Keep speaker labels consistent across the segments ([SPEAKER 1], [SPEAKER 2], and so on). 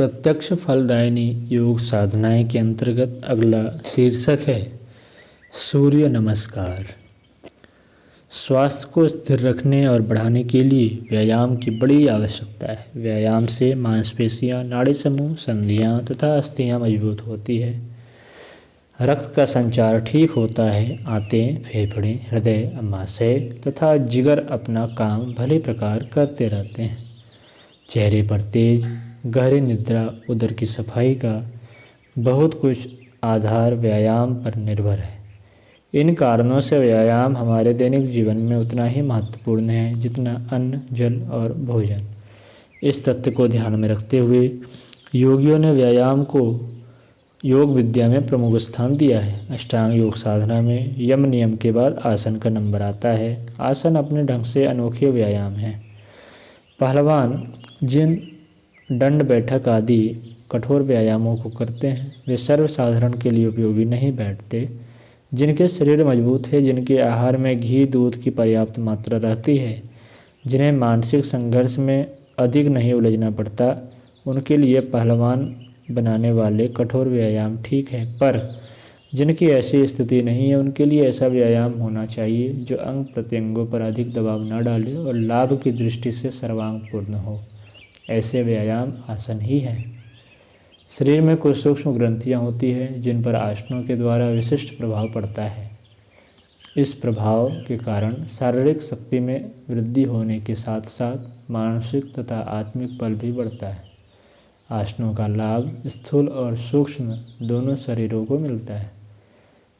[SPEAKER 1] प्रत्यक्ष फलदायिनी योग साधनाएं के अंतर्गत अगला शीर्षक है सूर्य नमस्कार। स्वास्थ्य को स्थिर रखने और बढ़ाने के लिए व्यायाम की बड़ी आवश्यकता है। व्यायाम से मांसपेशियां, नाड़ी समूह, संधियां तथा अस्थियां मजबूत होती है। रक्त का संचार ठीक होता है। आंतें, फेफड़े, हृदय, अमाशय तथा जिगर अपना काम भले प्रकार करते रहते हैं। चेहरे पर तेज गहरी निद्रा, उदर की सफाई का बहुत कुछ आधार व्यायाम पर निर्भर है। इन कारणों से व्यायाम हमारे दैनिक जीवन में उतना ही महत्वपूर्ण है जितना अन्न, जल और भोजन। इस तथ्य को ध्यान में रखते हुए योगियों ने व्यायाम को योग विद्या में प्रमुख स्थान दिया है। अष्टांग योग साधना में यम नियम के बाद आसन का नंबर आता है। आसन अपने ढंग से अनोखे व्यायाम हैं। पहलवान जिन दंड बैठक आदि कठोर व्यायामों को करते हैं वे सर्वसाधारण के लिए उपयोगी नहीं बैठते। जिनके शरीर मजबूत है, जिनके आहार में घी दूध की पर्याप्त मात्रा रहती है, जिन्हें मानसिक संघर्ष में अधिक नहीं उलझना पड़ता, उनके लिए पहलवान बनाने वाले कठोर व्यायाम ठीक है। पर जिनकी ऐसी स्थिति नहीं है उनके लिए ऐसा व्यायाम होना चाहिए जो अंग प्रत्यंगों पर अधिक दबाव न डाले और लाभ की दृष्टि से सर्वांगपूर्ण हो। ऐसे व्यायाम आसन ही हैं। शरीर में कुछ सूक्ष्म ग्रंथियां होती हैं जिन पर आसनों के द्वारा विशिष्ट प्रभाव पड़ता है। इस प्रभाव के कारण शारीरिक शक्ति में वृद्धि होने के साथ साथ मानसिक तथा आत्मिक बल भी बढ़ता है। आसनों का लाभ स्थूल और सूक्ष्म दोनों शरीरों को मिलता है।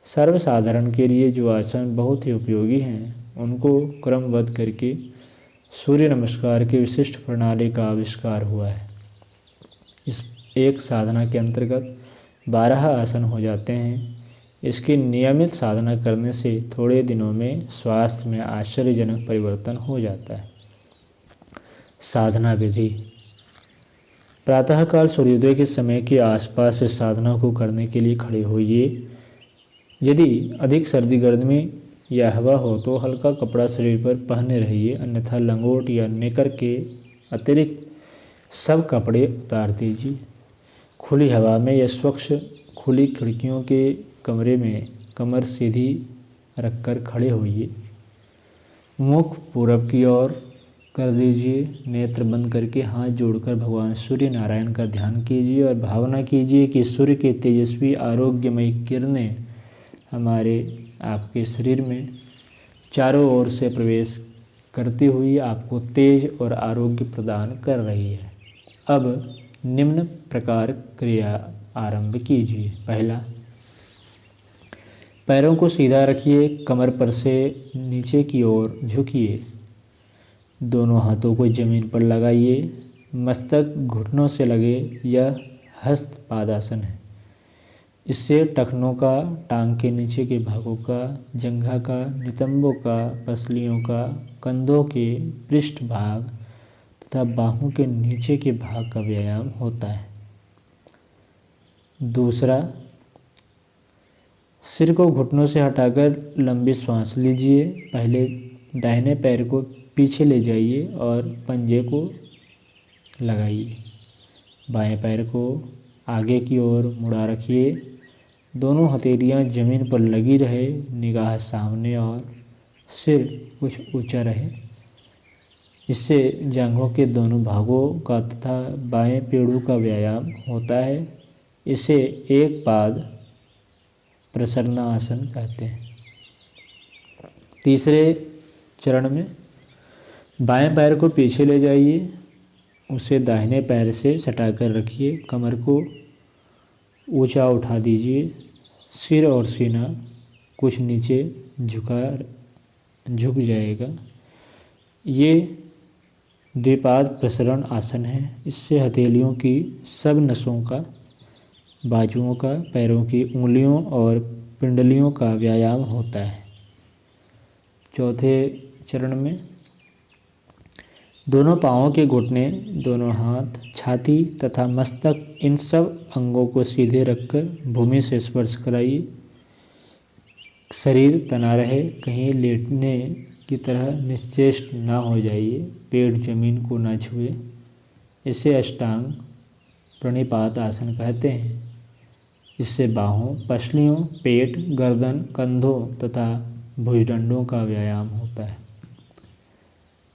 [SPEAKER 1] सर्वसाधारण के लिए जो आसन बहुत ही उपयोगी हैं उनको क्रमबद्ध करके सूर्य नमस्कार की विशिष्ट प्रणाली का आविष्कार हुआ है। इस एक साधना के अंतर्गत 12 आसन हो जाते हैं। इसकी नियमित साधना करने से थोड़े दिनों में स्वास्थ्य में आश्चर्यजनक परिवर्तन हो जाता है। साधना विधि। प्रातःकाल सूर्योदय के समय के आसपास इस साधना को करने के लिए खड़े होइए। यदि अधिक सर्दी गर्मी या हवा हो तो हल्का कपड़ा शरीर पर पहने रहिए, अन्यथा लंगोट या नेकर के अतिरिक्त सब कपड़े उतार दीजिए। खुली हवा में या स्वच्छ खुली खिड़कियों के कमरे में कमर सीधी रखकर खड़े होइए। मुख पूरब की ओर कर दीजिए। नेत्र बंद करके हाथ जोड़कर भगवान सूर्य नारायण का ध्यान कीजिए और भावना कीजिए कि सूर्य की तेजस्वी आरोग्यमयी किरणें हमारे आपके शरीर में चारों ओर से प्रवेश करती हुई आपको तेज और आरोग्य प्रदान कर रही है। अब निम्न प्रकार क्रिया आरंभ कीजिए। पहला, पैरों को सीधा रखिए, कमर पर से नीचे की ओर झुकिए, दोनों हाथों को जमीन पर लगाइए, मस्तक घुटनों से लगे। यह हस्त पादासन है। इससे टखनों का, टांग के नीचे के भागों का, जंघा का, नितंबों का, पसलियों का, कंधों के पृष्ठ भाग तथा बाहों के नीचे के भाग का व्यायाम होता है। दूसरा, सिर को घुटनों से हटाकर लंबी सांस लीजिए। पहले दाहिने पैर को पीछे ले जाइए और पंजे को लगाइए। बाएं पैर को आगे की ओर मुड़ा रखिए। दोनों हथेलियां जमीन पर लगी रहे, निगाह सामने और सिर कुछ ऊंचा रहे। इससे जांघों के दोनों भागों का तथा बाएं पेड़ों का व्यायाम होता है। इसे एक पाद प्रसन्नासन कहते हैं। तीसरे चरण में बाएं पैर को पीछे ले जाइए, उसे दाहिने पैर से सटाकर रखिए, कमर को ऊंचा उठा दीजिए, सिर और सीना कुछ नीचे झुक जाएगा। ये द्विपाद प्रसरण आसन है। इससे हथेलियों की सब नसों का, बाजुओं का, पैरों की उंगलियों और पिंडलियों का व्यायाम होता है। चौथे चरण में दोनों पाँवों के घुटने, दोनों हाथ, छाती तथा मस्तक, इन सब अंगों को सीधे रखकर भूमि से स्पर्श कराइए। शरीर तना रहे, कहीं लेटने की तरह निश्चेष्ट ना हो जाइए। पेट जमीन को ना छुए। इसे अष्टांग प्रणिपात आसन कहते हैं। इससे बाहों, पसलियों, पेट, गर्दन, कंधों तथा भुजदंडों का व्यायाम होता है।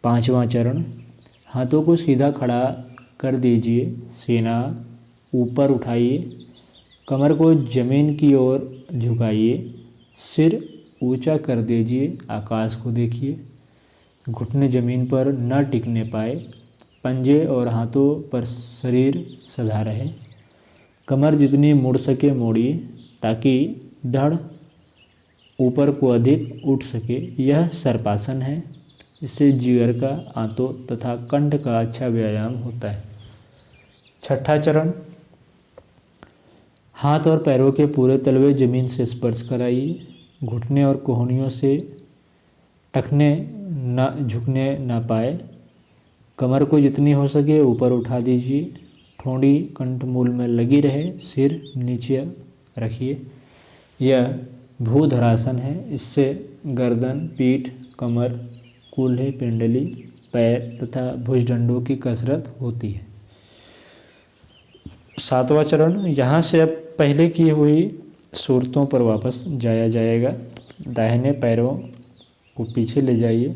[SPEAKER 1] 5वां चरण, हाथों को सीधा खड़ा कर दीजिए, सीना ऊपर उठाइए, कमर को जमीन की ओर झुकाइए, सिर ऊंचा कर दीजिए, आकाश को देखिए, घुटने जमीन पर न टिकने पाए, पंजे और हाथों पर शरीर सधा रहे, कमर जितनी मुड़ सके मोड़िए ताकि धड़ ऊपर को अधिक उठ सके। यह सर्पासन है। इससे जिगर का, आंतों तथा कंठ का अच्छा व्यायाम होता है। 6ठा चरण, हाथ और पैरों के पूरे तलवे जमीन से स्पर्श कराइए, घुटने और कोहनियों से टखने न झुकने न पाए, कमर को जितनी हो सके ऊपर उठा दीजिए, ठोड़ी कंठमूल में लगी रहे, सिर नीचे रखिए। यह भूधरासन है। इससे गर्दन, पीठ, कमर, कूल्हे, पिंडली, पैर तथा भुजदंडों की कसरत होती है। 7वां चरण, यहाँ से अब पहले की हुई सूरतों पर वापस जाया जाएगा। दाहिने पैरों को पीछे ले जाइए,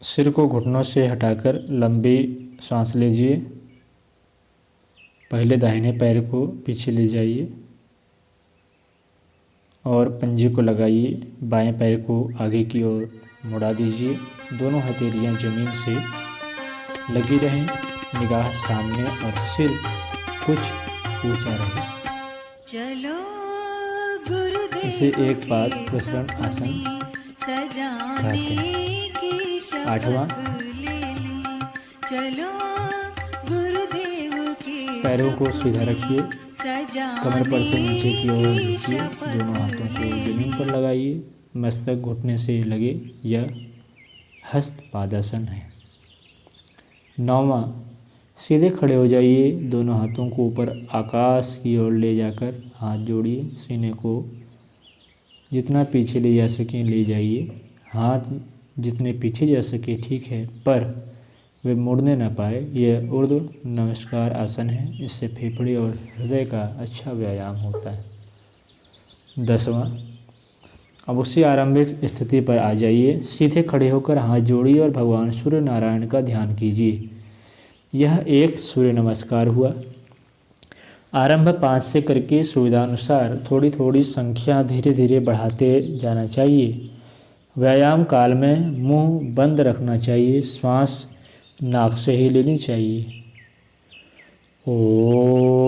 [SPEAKER 1] सिर को घुटनों से हटाकर लंबी सांस लीजिए। पहले दाहिने पैर को पीछे ले जाइए और पंजे को लगाइए। बाएं पैर को आगे की ओर मुड़ा दीजिए। दोनों हथेलियां जमीन से लगी रहें, निगाह सामने और सिर कुछ ऊंचा रहे।
[SPEAKER 2] चलो गुरुदेव
[SPEAKER 1] इसे एक पाद प्रसरण आसन कहते हैं। 8वां,
[SPEAKER 2] चलो गुरुदेव के
[SPEAKER 1] पैरों को सीधा रखिए, कमर पर से नीचे की ओर झुकिए, दोनों हाथों को जमीन पर लगाइए, मस्तक घुटने से लगे। यह हस्त पादासन है। 9वां, सीधे खड़े हो जाइए, दोनों हाथों को ऊपर आकाश की ओर ले जाकर हाथ जोड़िए, सीने को जितना पीछे ले जा सकें ले जाइए। हाथ जितने पीछे जा सके ठीक है, पर वे मुड़ने ना पाए। यह ऊर्ध्व नमस्कार आसन है। इससे फेफड़े और हृदय का अच्छा व्यायाम होता है। 10वां, अब उसी आरंभिक स्थिति पर आ जाइए। सीधे खड़े होकर हाथ जोड़िए और भगवान सूर्य नारायण का ध्यान कीजिए। यह एक सूर्य नमस्कार हुआ। आरंभ 5 से करके सुविधानुसार थोड़ी थोड़ी संख्या धीरे धीरे बढ़ाते जाना चाहिए। व्यायाम काल में मुंह बंद रखना चाहिए, श्वास नाक से ही लेनी चाहिए। ओम।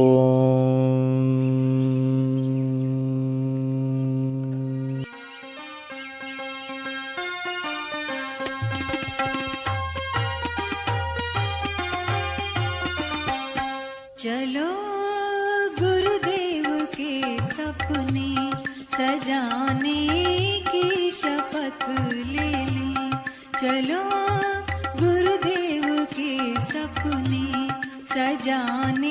[SPEAKER 2] चलो गुरुदेव के सपने सजाने की शपथ ले ली। चलो गुरुदेव के सपने सजाने